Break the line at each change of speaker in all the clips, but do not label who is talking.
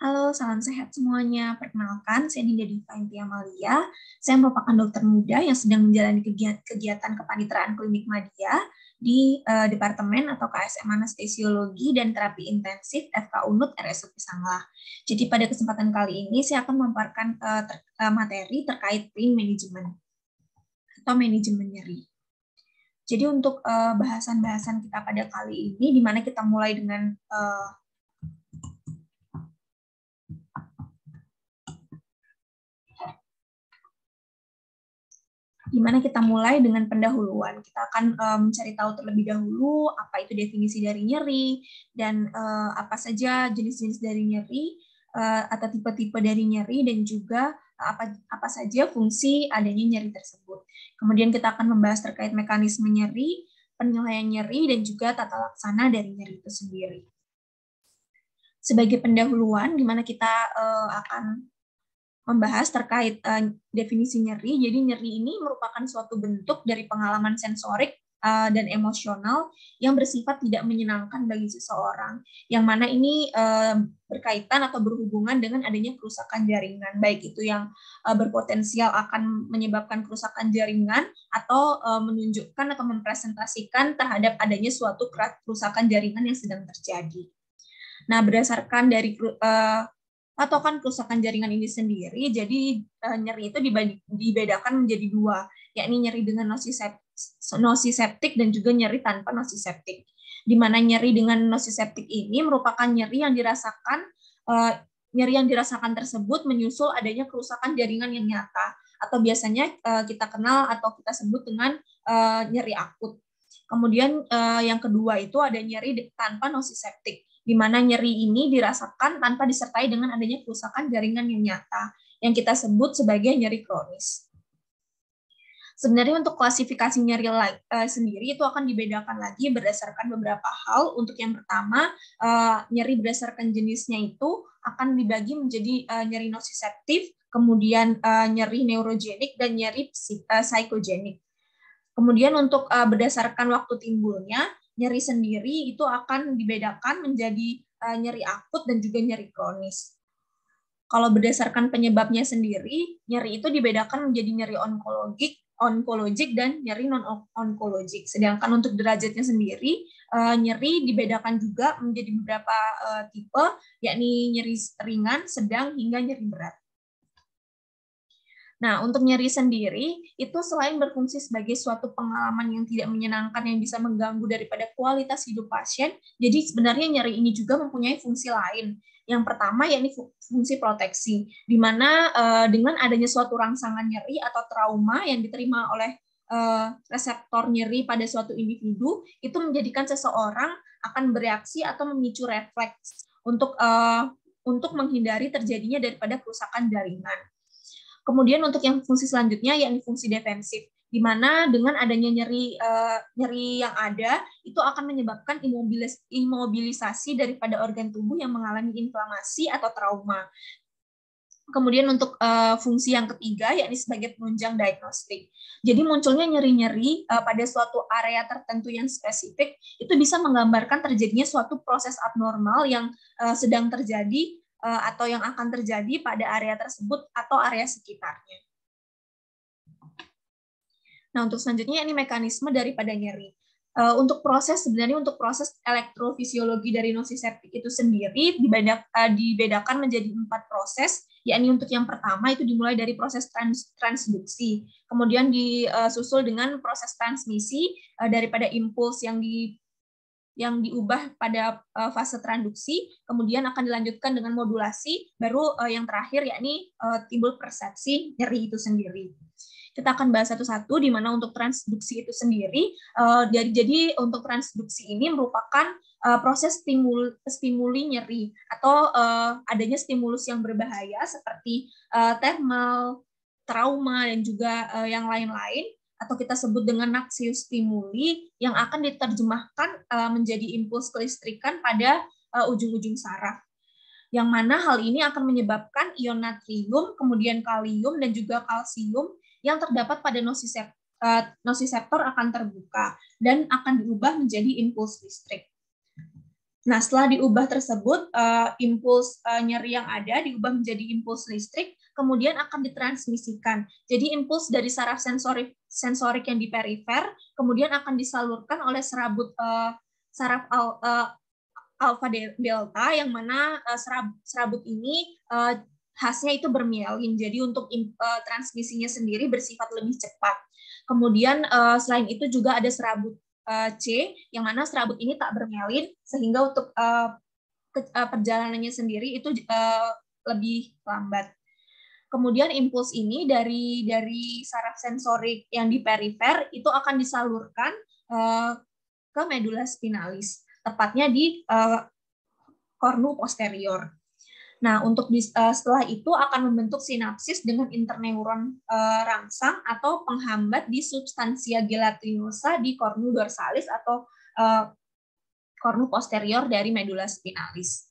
Halo, salam sehat semuanya. Perkenalkan, saya Dinda Diva Inti Amalia. Saya merupakan dokter muda yang sedang menjalani kegiatan kepaniteraan klinik media di Departemen atau KSM Anestesiologi dan Terapi Intensif FK Unut RSUP Sanglah. Jadi pada kesempatan kali ini saya akan memaparkan materi terkait pain management atau manajemen nyeri. Jadi untuk bahasan-bahasan kita pada kali ini, di mana kita mulai dengan pendahuluan. Kita akan mencari tahu terlebih dahulu apa itu definisi dari nyeri dan apa saja jenis-jenis dari nyeri atau tipe-tipe dari nyeri dan juga apa saja fungsi adanya nyeri tersebut. Kemudian kita akan membahas terkait mekanisme nyeri, penilaian nyeri dan juga tata laksana dari nyeri itu sendiri. Sebagai pendahuluan, di mana kita akan membahas terkait definisi nyeri. Jadi nyeri ini merupakan suatu bentuk dari pengalaman sensorik dan emosional yang bersifat tidak menyenangkan bagi seseorang, yang mana ini berkaitan atau berhubungan dengan adanya kerusakan jaringan, baik itu yang berpotensial akan menyebabkan kerusakan jaringan atau menunjukkan atau mempresentasikan terhadap adanya suatu kerusakan jaringan yang sedang terjadi. Nah, berdasarkan dari patokan kerusakan jaringan ini sendiri, jadi nyeri itu dibedakan menjadi dua, yakni nyeri dengan nosiseptik dan juga nyeri tanpa nosiseptik. Di mana nyeri dengan nosiseptik ini merupakan nyeri yang dirasakan tersebut menyusul adanya kerusakan jaringan yang nyata, atau biasanya kita kenal atau kita sebut dengan nyeri akut. Kemudian yang kedua itu ada nyeri tanpa nosiseptik, di mana nyeri ini dirasakan tanpa disertai dengan adanya kerusakan jaringan yang nyata, yang kita sebut sebagai nyeri kronis. Sebenarnya untuk klasifikasi nyeri sendiri itu akan dibedakan lagi berdasarkan beberapa hal. Untuk yang pertama, nyeri berdasarkan jenisnya itu akan dibagi menjadi nyeri nosiseptif, kemudian nyeri neurogenik, dan nyeri psikogenik. Kemudian untuk berdasarkan waktu timbulnya, nyeri sendiri itu akan dibedakan menjadi nyeri akut dan juga nyeri kronis. Kalau berdasarkan penyebabnya sendiri, nyeri itu dibedakan menjadi nyeri onkologik dan nyeri non-onkologik. Sedangkan untuk derajatnya sendiri, nyeri dibedakan juga menjadi beberapa tipe, yakni nyeri ringan, sedang, hingga nyeri berat. Nah, untuk nyeri sendiri, itu selain berfungsi sebagai suatu pengalaman yang tidak menyenangkan yang bisa mengganggu daripada kualitas hidup pasien, jadi sebenarnya nyeri ini juga mempunyai fungsi lain. Yang pertama, yakni fungsi proteksi, di mana dengan adanya suatu rangsangan nyeri atau trauma yang diterima oleh reseptor nyeri pada suatu individu, itu menjadikan seseorang akan bereaksi atau memicu refleks untuk menghindari terjadinya daripada kerusakan jaringan. Kemudian untuk yang fungsi selanjutnya yakni fungsi defensif, di mana dengan adanya nyeri yang ada itu akan menyebabkan imobilisasi daripada organ tubuh yang mengalami inflamasi atau trauma. Kemudian untuk fungsi yang ketiga yakni sebagai penunjang diagnostik. Jadi munculnya nyeri-nyeri pada suatu area tertentu yang spesifik itu bisa menggambarkan terjadinya suatu proses abnormal yang sedang terjadi atau yang akan terjadi pada area tersebut atau area sekitarnya. Nah, untuk selanjutnya ini mekanisme daripada nyeri. Untuk proses elektrofisiologi dari nosiseptik itu sendiri dibedakan menjadi 4 proses, yakni untuk yang pertama itu dimulai dari proses transduksi, kemudian disusul dengan proses transmisi daripada impuls yang diubah pada fase transduksi, kemudian akan dilanjutkan dengan modulasi, baru yang terakhir yakni timbul persepsi nyeri itu sendiri. Kita akan bahas satu-satu, di mana untuk transduksi itu sendiri, jadi untuk transduksi ini merupakan proses stimuli nyeri atau adanya stimulus yang berbahaya seperti thermal, trauma, dan juga yang lain-lain, atau kita sebut dengan naksius stimuli yang akan diterjemahkan menjadi impuls kelistrikan pada ujung-ujung saraf. Yang mana hal ini akan menyebabkan ion natrium, kemudian kalium, dan juga kalsium yang terdapat pada nosiseptor akan terbuka dan akan diubah menjadi impuls listrik. Nah, setelah diubah tersebut, impuls nyeri yang ada diubah menjadi impuls listrik, kemudian akan ditransmisikan. Jadi impuls dari saraf sensorik yang di perifer, kemudian akan disalurkan oleh saraf alfa delta, yang mana serabut ini khasnya itu bermielin. Jadi untuk transmisinya sendiri bersifat lebih cepat. Kemudian selain itu juga ada serabut C, yang mana serabut ini tak bermielin, sehingga untuk perjalanannya sendiri itu lebih lambat. Kemudian impuls ini dari saraf sensorik yang di perifer itu akan disalurkan ke medula spinalis, tepatnya di kornu posterior. Nah, setelah itu akan membentuk sinapsis dengan interneuron rangsang atau penghambat di substansia gelatinosa di kornu dorsalis atau kornu posterior dari medula spinalis.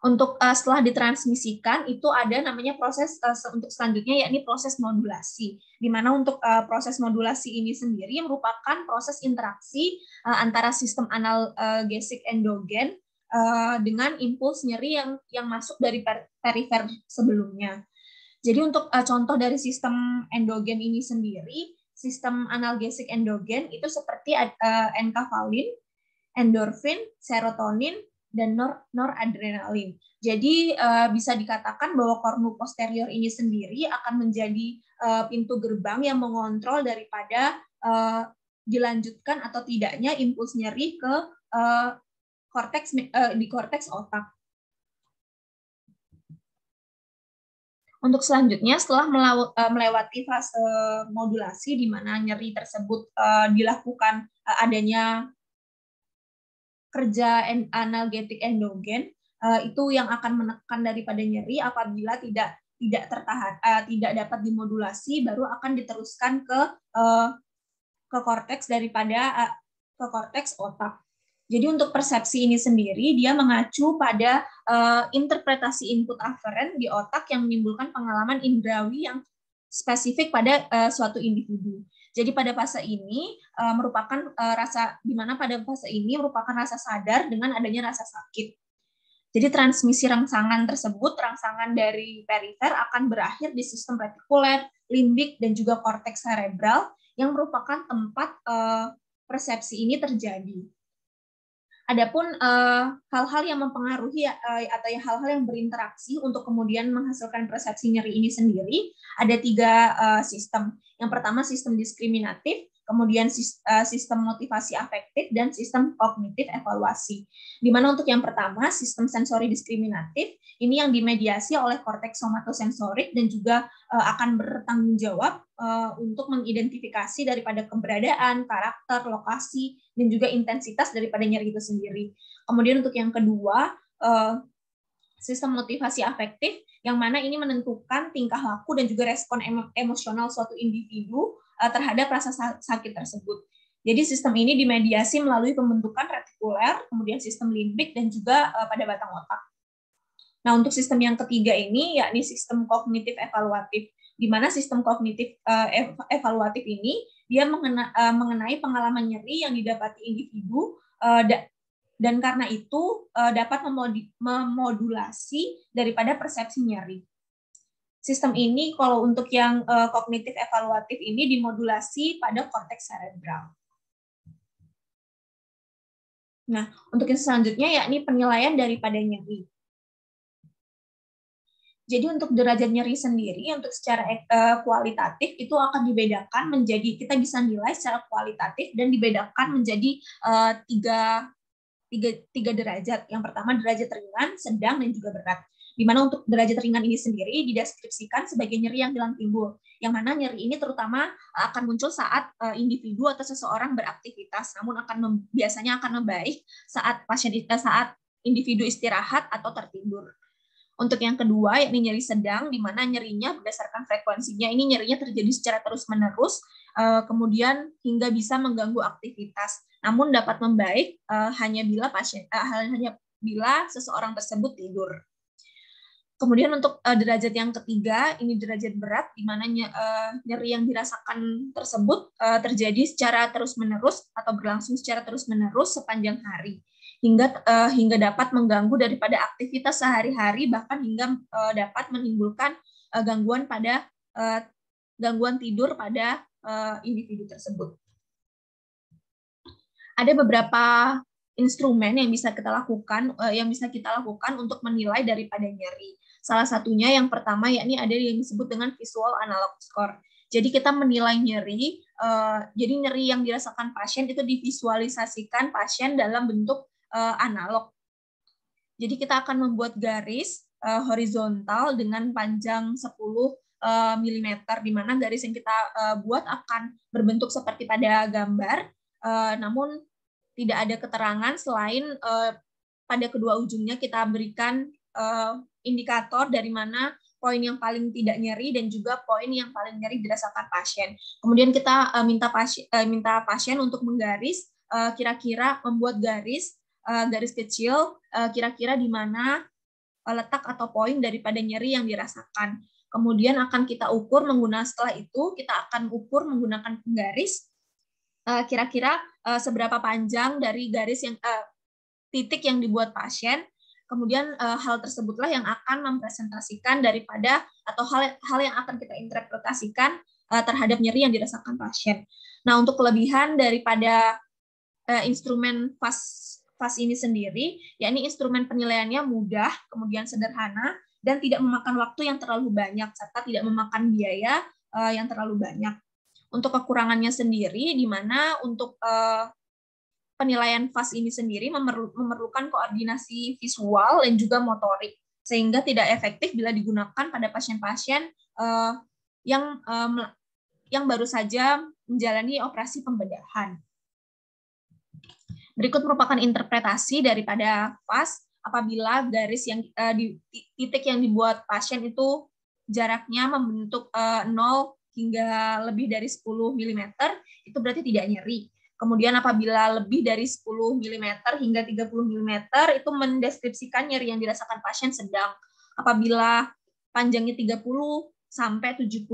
Untuk setelah ditransmisikan itu ada namanya proses untuk selanjutnya, yakni proses modulasi. Di mana untuk proses modulasi ini sendiri merupakan proses interaksi antara sistem analgesik endogen dengan impuls nyeri yang masuk dari perifer sebelumnya. Jadi untuk contoh dari sistem endogen ini sendiri, sistem analgesik endogen itu seperti enkafalin, endorfin, serotonin, dan noradrenalin. Jadi bisa dikatakan bahwa kornu posterior ini sendiri akan menjadi pintu gerbang yang mengontrol daripada dilanjutkan atau tidaknya impuls nyeri ke di korteks otak. Untuk selanjutnya, setelah melewati fase modulasi di mana nyeri tersebut dilakukan adanya kerja analgetik endogen, itu yang akan menekan daripada nyeri. Apabila tidak dapat dimodulasi, baru akan diteruskan ke korteks ke korteks otak. Jadi untuk persepsi ini sendiri, dia mengacu pada interpretasi input aferen di otak yang menimbulkan pengalaman indrawi yang spesifik pada suatu individu. Jadi pada fase ini merupakan rasa sadar dengan adanya rasa sakit. Jadi transmisi rangsangan tersebut, rangsangan dari perifer akan berakhir di sistem retikuler, limbik, dan juga korteks cerebral yang merupakan tempat persepsi ini terjadi. Adapun hal-hal yang mempengaruhi atau hal-hal yang berinteraksi untuk kemudian menghasilkan persepsi nyeri ini sendiri, ada 3 sistem. Yang pertama sistem diskriminatif, kemudian sistem motivasi afektif, dan sistem kognitif evaluasi. Di mana untuk yang pertama, sistem sensori diskriminatif, ini yang dimediasi oleh korteks somatosensorik dan juga akan bertanggung jawab untuk mengidentifikasi daripada keberadaan, karakter, lokasi, dan juga intensitas daripada nyeri itu sendiri. Kemudian untuk yang kedua, sistem motivasi afektif, yang mana ini menentukan tingkah laku dan juga respon emosional suatu individu terhadap rasa sakit tersebut. Jadi sistem ini dimediasi melalui pembentukan retikuler, kemudian sistem limbik, dan juga pada batang otak. Nah, untuk sistem yang ketiga ini, yakni sistem kognitif evaluatif, di mana sistem kognitif evaluatif ini dia mengenai pengalaman nyeri yang didapati individu, dan karena itu dapat memodulasi daripada persepsi nyeri. Sistem ini kalau untuk yang kognitif evaluatif ini dimodulasi pada korteks cerebral. Nah, untuk yang selanjutnya yakni penilaian daripada nyeri. Jadi untuk derajat nyeri sendiri, untuk secara kualitatif itu akan dibedakan menjadi, kita bisa nilai secara kualitatif dan dibedakan menjadi tiga derajat. Yang pertama derajat ringan, sedang, dan juga berat. Di mana untuk derajat ringan ini sendiri dideskripsikan sebagai nyeri yang hilang timbul. Yang mana nyeri ini terutama akan muncul saat individu atau seseorang beraktivitas, namun biasanya akan membaik saat individu istirahat atau tertidur. Untuk yang kedua, yakni nyeri sedang, di mana nyerinya berdasarkan frekuensinya ini nyerinya terjadi secara terus-menerus, kemudian hingga bisa mengganggu aktivitas. Namun dapat membaik hanya bila seseorang tersebut tidur. Kemudian untuk derajat yang ketiga, ini derajat berat, di mana nyeri yang dirasakan tersebut terjadi secara terus-menerus atau berlangsung secara terus-menerus sepanjang hari. hingga dapat mengganggu daripada aktivitas sehari-hari, bahkan hingga dapat menimbulkan gangguan tidur pada individu tersebut. Ada beberapa instrumen yang bisa kita lakukan untuk menilai daripada nyeri. Salah satunya yang pertama yakni ada yang disebut dengan visual analog score. Jadi kita menilai nyeri, jadi nyeri yang dirasakan pasien itu divisualisasikan pasien dalam bentuk analog. Jadi kita akan membuat garis horizontal dengan panjang 10 mm, di mana garis yang kita buat akan berbentuk seperti pada gambar, namun tidak ada keterangan selain pada kedua ujungnya kita berikan indikator dari mana poin yang paling tidak nyeri dan juga poin yang paling nyeri dirasakan pasien. Kemudian kita minta pasien untuk menggaris, kira-kira membuat garis kecil, kira-kira di mana letak atau poin daripada nyeri yang dirasakan. Kemudian akan kita ukur setelah itu kita akan ukur menggunakan penggaris, kira-kira seberapa panjang dari garis yang titik yang dibuat pasien. Kemudian hal tersebutlah yang akan mempresentasikan daripada atau hal yang akan kita interpretasikan terhadap nyeri yang dirasakan pasien. Nah, untuk kelebihan daripada instrumen FAST ini sendiri, yakni instrumen penilaiannya mudah, kemudian sederhana, dan tidak memakan waktu yang terlalu banyak, serta tidak memakan biaya yang terlalu banyak. Untuk kekurangannya sendiri, di mana untuk penilaian FAST ini sendiri memerlukan koordinasi visual dan juga motorik, sehingga tidak efektif bila digunakan pada pasien-pasien yang baru saja menjalani operasi pembedahan. Berikut merupakan interpretasi daripada FAST apabila garis yang di titik yang dibuat pasien itu jaraknya membentuk 0 hingga lebih dari 10 mm, itu berarti tidak nyeri. Kemudian apabila lebih dari 10 mm hingga 30 mm, itu mendeskripsikan nyeri yang dirasakan pasien sedang. Apabila panjangnya 30 sampai 70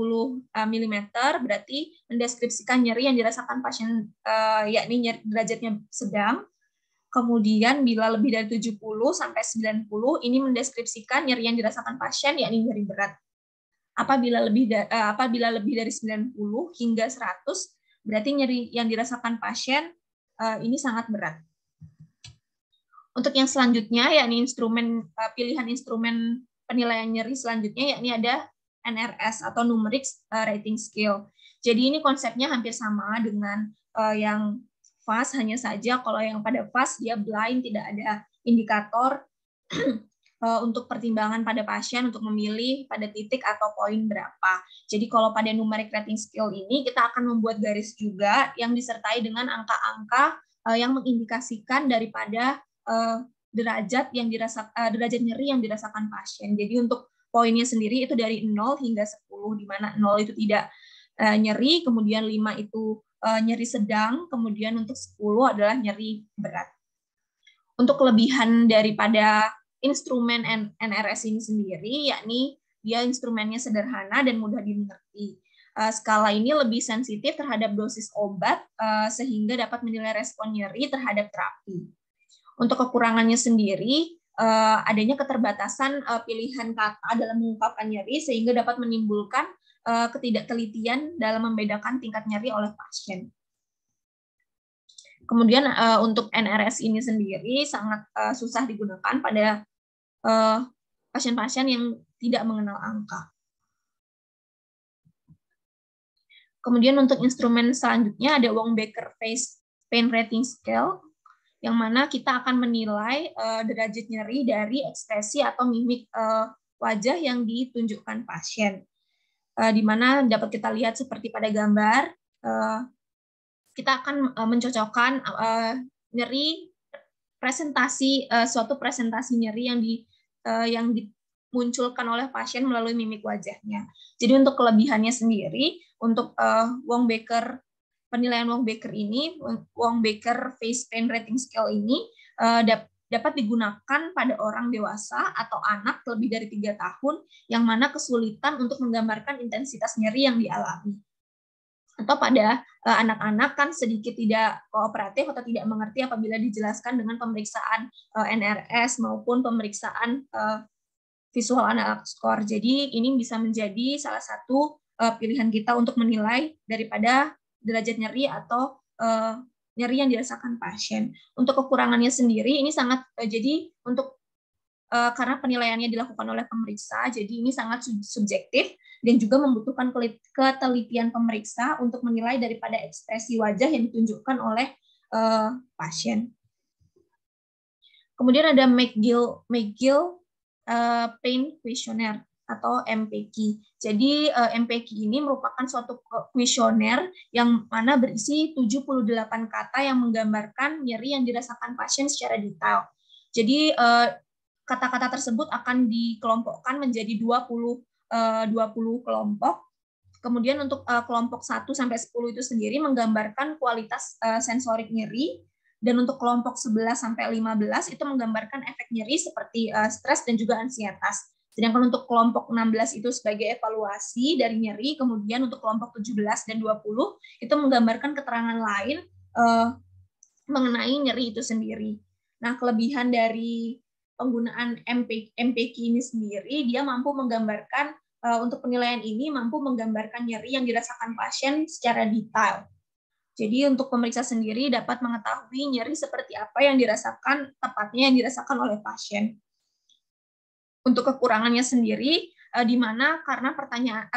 mm, berarti mendeskripsikan nyeri yang dirasakan pasien, yakni nyeri derajatnya sedang. Kemudian bila lebih dari 70 sampai 90, ini mendeskripsikan nyeri yang dirasakan pasien, yakni nyeri berat. Apabila lebih dari 90 hingga 100, berarti nyeri yang dirasakan pasien ini sangat berat. Untuk yang selanjutnya, yakni pilihan instrumen penilaian nyeri selanjutnya, yakni ada NRS atau Numeric Rating Scale. Jadi ini konsepnya hampir sama dengan yang FAST, hanya saja kalau yang pada FAST dia blind, tidak ada indikator untuk pertimbangan pada pasien untuk memilih pada titik atau poin berapa. Jadi kalau pada numeric rating scale ini kita akan membuat garis juga yang disertai dengan angka-angka yang mengindikasikan daripada derajat nyeri yang dirasakan pasien. Jadi untuk poinnya sendiri itu dari 0 hingga 10, di mana 0 itu tidak nyeri, kemudian 5 itu nyeri sedang, kemudian untuk 10 adalah nyeri berat. Untuk kelebihan daripada instrumen NRS ini sendiri, yakni dia instrumennya sederhana dan mudah dimengerti. Skala ini lebih sensitif terhadap dosis obat, sehingga dapat menilai respon nyeri terhadap terapi. Untuk kekurangannya sendiri, adanya keterbatasan pilihan kata dalam mengungkapkan nyeri, sehingga dapat menimbulkan ketidaktelitian dalam membedakan tingkat nyeri oleh pasien. Kemudian untuk NRS ini sendiri sangat susah digunakan pada pasien-pasien yang tidak mengenal angka. Kemudian untuk instrumen selanjutnya ada Wong-Baker Face Pain Rating Scale, yang mana kita akan menilai derajat nyeri dari ekspresi atau mimik wajah yang ditunjukkan pasien. Di mana dapat kita lihat seperti pada gambar, kita akan mencocokkan nyeri suatu presentasi nyeri yang dimunculkan oleh pasien melalui mimik wajahnya. Jadi untuk kelebihannya sendiri, untuk penilaian Wong-Baker ini, Wong-Baker Face Pain Rating Scale ini dapat digunakan pada orang dewasa atau anak lebih dari 3 tahun yang mana kesulitan untuk menggambarkan intensitas nyeri yang dialami. Atau pada anak-anak kan sedikit tidak kooperatif atau tidak mengerti apabila dijelaskan dengan pemeriksaan NRS maupun pemeriksaan visual analog score. Jadi ini bisa menjadi salah satu pilihan kita untuk menilai daripada derajat nyeri atau nyeri yang dirasakan pasien. Untuk kekurangannya sendiri ini sangat jadi untuk karena penilaiannya dilakukan oleh pemeriksa, jadi ini sangat subjektif dan juga membutuhkan ketelitian pemeriksa untuk menilai daripada ekspresi wajah yang ditunjukkan oleh pasien. Kemudian ada McGill Pain Questionnaire atau MPQ. Jadi MPQ ini merupakan suatu kuesioner yang mana berisi 78 kata yang menggambarkan nyeri yang dirasakan pasien secara detail. Jadi kata-kata tersebut akan dikelompokkan menjadi 20 kelompok. Kemudian untuk kelompok 1 sampai 10 itu sendiri menggambarkan kualitas sensorik nyeri, dan untuk kelompok 11 sampai 15 itu menggambarkan efek nyeri seperti stres dan juga ansietas. Sedangkan untuk kelompok 16 itu sebagai evaluasi dari nyeri, kemudian untuk kelompok 17 dan 20 itu menggambarkan keterangan lain mengenai nyeri itu sendiri. Nah, kelebihan dari penggunaan MPQ ini sendiri, dia mampu menggambarkan, untuk penilaian ini mampu menggambarkan nyeri yang dirasakan pasien secara detail. Jadi untuk pemeriksa sendiri dapat mengetahui nyeri seperti apa yang dirasakan, tepatnya yang dirasakan oleh pasien. Untuk kekurangannya sendiri, di mana karena pertanyaan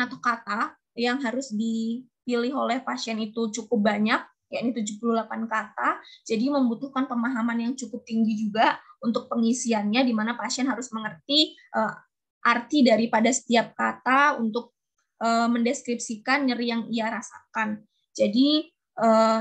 atau kata yang harus dipilih oleh pasien itu cukup banyak, yakni 78 kata, jadi membutuhkan pemahaman yang cukup tinggi juga untuk pengisiannya, di mana pasien harus mengerti arti daripada setiap kata untuk mendeskripsikan nyeri yang ia rasakan. Jadi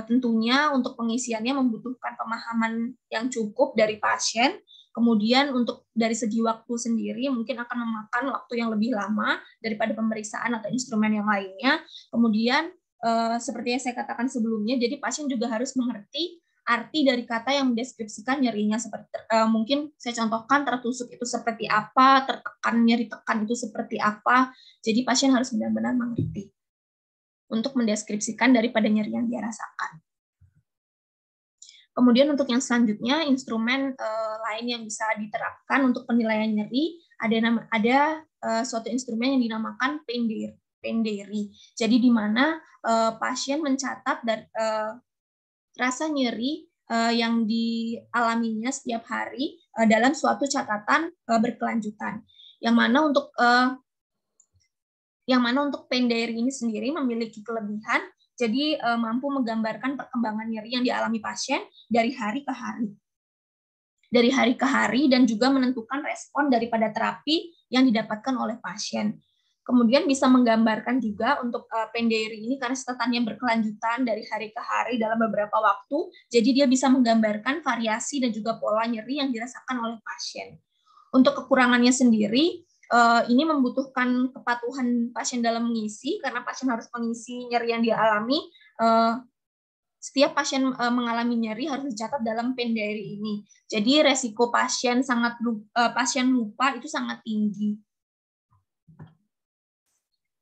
tentunya untuk pengisiannya membutuhkan pemahaman yang cukup dari pasien. Kemudian untuk dari segi waktu sendiri mungkin akan memakan waktu yang lebih lama daripada pemeriksaan atau instrumen yang lainnya. Kemudian seperti yang saya katakan sebelumnya, jadi pasien juga harus mengerti arti dari kata yang mendeskripsikan nyerinya. Seperti mungkin saya contohkan, tertusuk itu seperti apa, tertekan, nyeri tekan itu seperti apa. Jadi pasien harus benar-benar mengerti untuk mendeskripsikan daripada nyeri yang dia rasakan. Kemudian untuk yang selanjutnya, instrumen lain yang bisa diterapkan untuk penilaian nyeri, ada suatu instrumen yang dinamakan pain diary. Jadi di mana pasien mencatat rasa nyeri yang dialaminya setiap hari dalam suatu catatan berkelanjutan. Yang mana untuk pain diary ini sendiri memiliki kelebihan, jadi mampu menggambarkan perkembangan nyeri yang dialami pasien dari hari ke hari, dan juga menentukan respon daripada terapi yang didapatkan oleh pasien. Kemudian bisa menggambarkan juga untuk pain diary ini karena catatannya berkelanjutan dari hari ke hari dalam beberapa waktu, jadi dia bisa menggambarkan variasi dan juga pola nyeri yang dirasakan oleh pasien. Untuk kekurangannya sendiri, ini membutuhkan kepatuhan pasien dalam mengisi, karena pasien harus mengisi nyeri yang dia alami. Setiap pasien mengalami nyeri harus dicatat dalam pain diary ini. Jadi resiko pasien lupa itu sangat tinggi.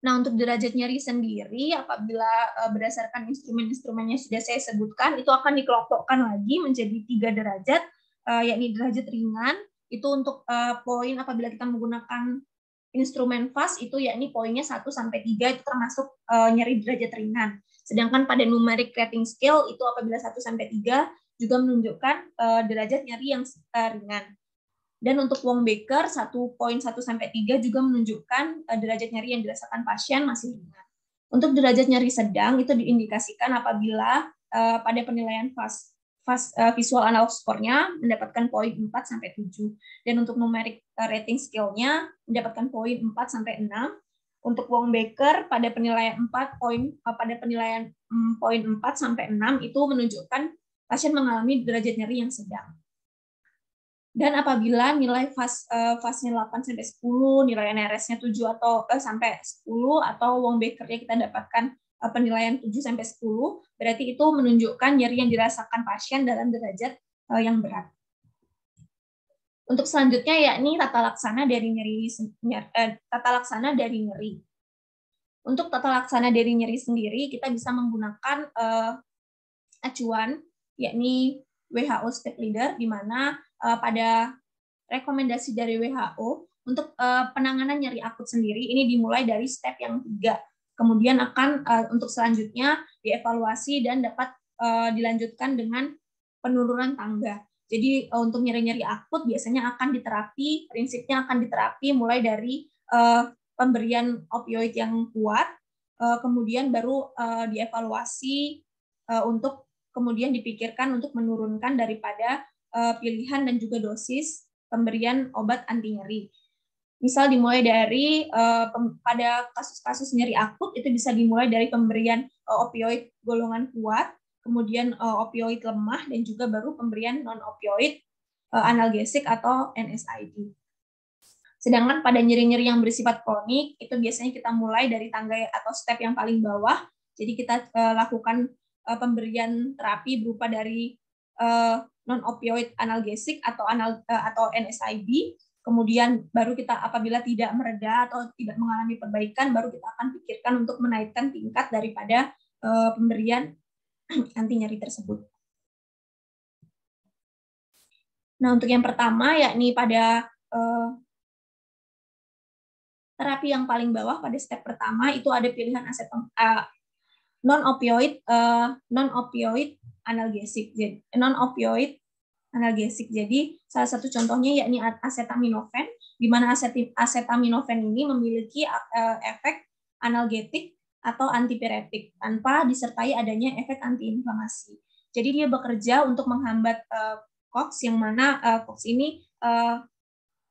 Nah, untuk derajat nyeri sendiri, apabila berdasarkan instrumen-instrumen yang sudah saya sebutkan, itu akan dikelompokkan lagi menjadi 3 derajat, yakni derajat ringan, itu untuk poin apabila kita menggunakan instrumen FAST, itu yakni poinnya 1-3, itu termasuk nyeri derajat ringan. Sedangkan pada numeric rating scale, itu apabila 1-3, juga menunjukkan derajat nyeri yang ringan. Dan untuk Wong-Baker 1.1-3 juga menunjukkan derajat nyeri yang dirasakan pasien masih ringan. Untuk derajat nyeri sedang itu diindikasikan apabila pada penilaian visual analog score-nya mendapatkan poin 4-7. Dan untuk numeric rating scale-nya mendapatkan poin 4-6. Untuk Wong-Baker pada penilaian poin 4-6 itu menunjukkan pasien mengalami derajat nyeri yang sedang. Dan apabila nilai FAST-nya 8-10, nilai NRS-nya 7 atau sampai 10, atau Wong-Baker-nya kita dapatkan penilaian 7-10, berarti itu menunjukkan nyeri yang dirasakan pasien dalam derajat yang berat. Untuk selanjutnya yakni tata laksana dari nyeri. Untuk tata laksana dari nyeri sendiri, kita bisa menggunakan acuan, yakni WHO Step Leader, di mana pada rekomendasi dari WHO untuk penanganan nyeri akut sendiri ini dimulai dari step yang 3. Kemudian akan untuk selanjutnya dievaluasi dan dapat dilanjutkan dengan penurunan tangga. Jadi untuk nyeri-nyeri akut biasanya akan diterapi, prinsipnya akan diterapi mulai dari pemberian opioid yang kuat, kemudian baru dievaluasi untuk kemudian dipikirkan untuk menurunkan daripada pilihan dan juga dosis pemberian obat anti nyeri. Misal dimulai dari pada kasus-kasus nyeri akut itu bisa dimulai dari pemberian opioid golongan kuat, kemudian opioid lemah, dan juga baru pemberian non-opioid analgesik atau NSAID. Sedangkan pada nyeri-nyeri yang bersifat kronik itu biasanya kita mulai dari tangga atau step yang paling bawah. Jadi kita lakukan pemberian terapi berupa dari non-opioid analgesik atau NSAID, kemudian baru kita apabila tidak mereda atau tidak mengalami perbaikan, baru kita akan pikirkan untuk menaikkan tingkat daripada pemberian anti nyeri tersebut. Nah, untuk yang pertama yakni pada terapi yang paling bawah pada step pertama itu ada pilihan non-opioid analgesik. Jadi non-opioid analgesik. Jadi salah satu contohnya yakni acetaminophen, di mana acetaminophen ini memiliki efek analgetik atau antipiretik tanpa disertai adanya efek antiinflamasi. Jadi dia bekerja untuk menghambat COX, yang mana COX ini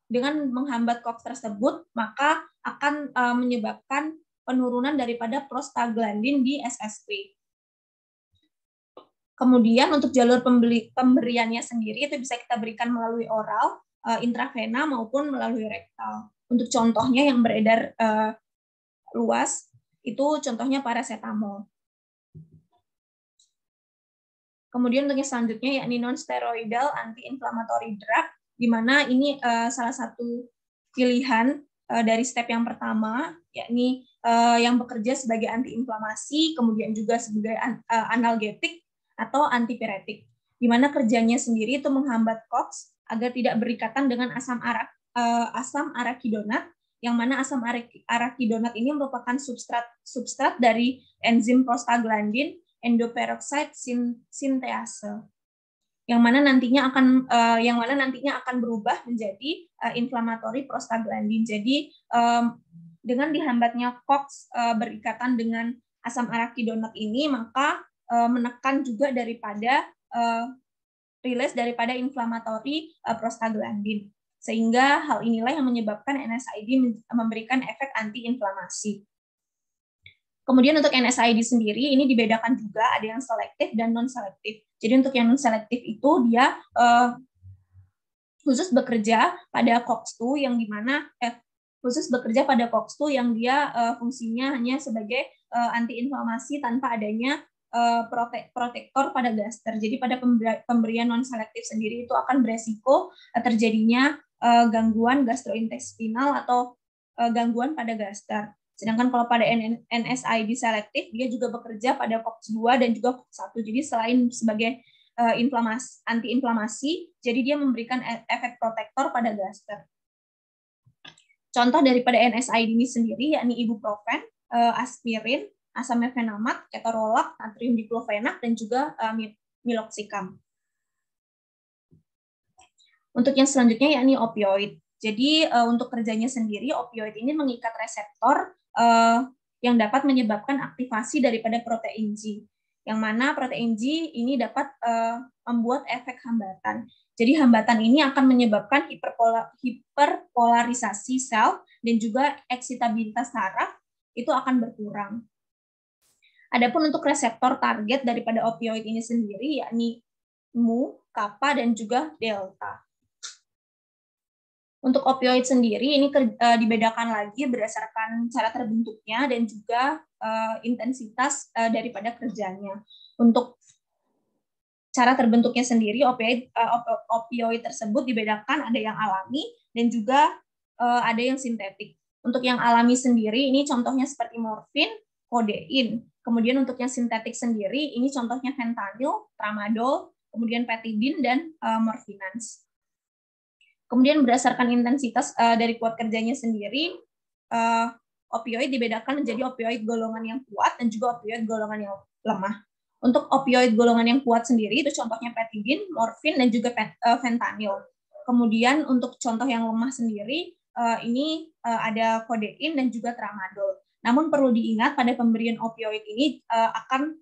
dengan menghambat COX tersebut maka akan menyebabkan penurunan daripada prostaglandin di SSP. Kemudian untuk jalur pemberiannya sendiri itu bisa kita berikan melalui oral, intravena maupun melalui rektal. Untuk contohnya yang beredar luas itu contohnya paracetamol. Kemudian untuk yang selanjutnya yakni non-steroidal anti-inflammatory drug, di mana ini salah satu pilihan dari step yang pertama, yakni yang bekerja sebagai antiinflamasi, kemudian juga sebagai analgetik atau antipiretik, di mana kerjanya sendiri itu menghambat COX agar tidak berikatan dengan asam arakidonat, yang mana asam arakidonat ini merupakan substrat dari enzim prostaglandin endoperoxide sintease, yang mana nantinya akan berubah menjadi inflammatory prostaglandin. Jadi dengan dihambatnya COX berikatan dengan asam arakidonat ini, maka menekan juga daripada rilis daripada inflammatory prostaglandin, sehingga hal inilah yang menyebabkan NSAID memberikan efek antiinflamasi. Kemudian untuk NSAID sendiri ini dibedakan juga, ada yang selektif dan non-selektif. Jadi untuk yang non-selektif itu dia khusus bekerja pada COX-2 yang dimana yang dia fungsinya hanya sebagai antiinflamasi tanpa adanya protektor pada gaster. Jadi pada pemberian non-selektif sendiri itu akan beresiko terjadinya gangguan gastrointestinal atau gangguan pada gaster. Sedangkan kalau pada NSAID selektif, dia juga bekerja pada COX-2 dan juga COX-1. Jadi selain sebagai antiinflamasi, jadi dia memberikan efek protektor pada gaster. Contoh daripada NSAID ini sendiri yakni ibuprofen, aspirin, asam mefenamat, ketorolac, natrium diklofenak, dan juga meloxicam. Untuk yang selanjutnya yakni opioid. Jadi untuk kerjanya sendiri, opioid ini mengikat reseptor yang dapat menyebabkan aktivasi daripada protein G, yang mana protein G ini dapat membuat efek hambatan. Jadi hambatan ini akan menyebabkan hiperpolarisasi sel dan juga eksitabilitas saraf itu akan berkurang. Adapun untuk reseptor target daripada opioid ini sendiri yakni mu, kappa, dan juga delta. Untuk opioid sendiri ini dibedakan lagi berdasarkan cara terbentuknya dan juga intensitas daripada kerjanya. Untuk cara terbentuknya sendiri, opioid tersebut dibedakan ada yang alami dan juga ada yang sintetik. Untuk yang alami sendiri, ini contohnya seperti morfin, kodein. Kemudian untuk yang sintetik sendiri, ini contohnya fentanyl, tramadol, kemudian petidin, dan morfinans. Kemudian berdasarkan intensitas dari kuat kerjanya sendiri, opioid dibedakan menjadi opioid golongan yang kuat dan juga opioid golongan yang lemah. Untuk opioid golongan yang kuat sendiri, itu contohnya petidin, morfin, dan juga fentanyl. Kemudian untuk contoh yang lemah sendiri, ini ada kodein dan juga tramadol. Namun perlu diingat pada pemberian opioid ini akan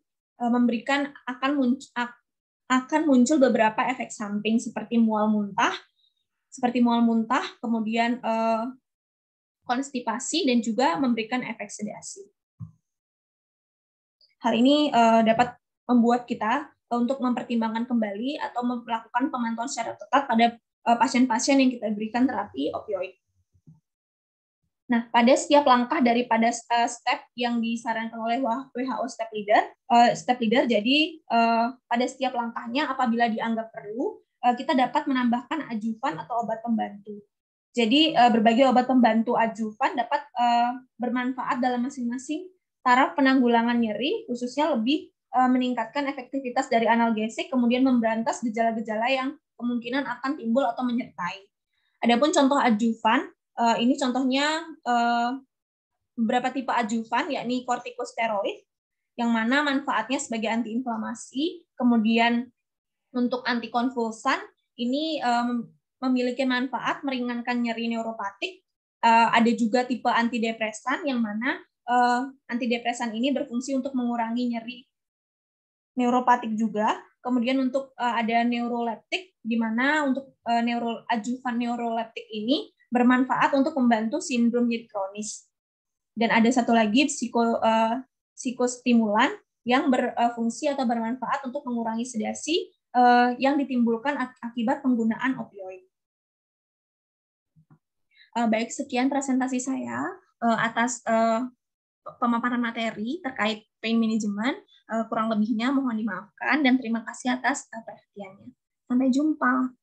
muncul beberapa efek samping seperti mual muntah, kemudian konstipasi dan juga memberikan efek sedasi. Hal ini dapat membuat kita untuk mempertimbangkan kembali atau melakukan pemantauan secara ketat pada pasien-pasien yang kita berikan terapi opioid. Nah, pada setiap langkah daripada step yang disarankan oleh WHO step leader, jadi pada setiap langkahnya apabila dianggap perlu, kita dapat menambahkan adjuvan atau obat pembantu. Jadi berbagai obat pembantu adjuvan dapat bermanfaat dalam masing-masing taraf penanggulangan nyeri, khususnya lebih meningkatkan efektivitas dari analgesik, kemudian memberantas gejala-gejala yang kemungkinan akan timbul atau menyertai. Adapun contoh adjuvan, ini contohnya beberapa tipe adjuvan, yakni kortikosteroid, yang mana manfaatnya sebagai antiinflamasi, kemudian untuk antikonvulsan, ini memiliki manfaat meringankan nyeri neuropatik. Ada juga tipe antidepresan, yang mana antidepresan ini berfungsi untuk mengurangi nyeri neuropatik juga. Kemudian untuk ada neuroleptik, di mana untuk adjuvan neuroleptik ini bermanfaat untuk membantu sindrom nyeri kronis. Dan ada satu lagi psikostimulan yang berfungsi atau bermanfaat untuk mengurangi sedasi yang ditimbulkan akibat penggunaan opioid. Baik, sekian presentasi saya atas pemaparan materi terkait pain management. Kurang lebihnya mohon dimaafkan dan terima kasih atas perhatiannya. Sampai jumpa.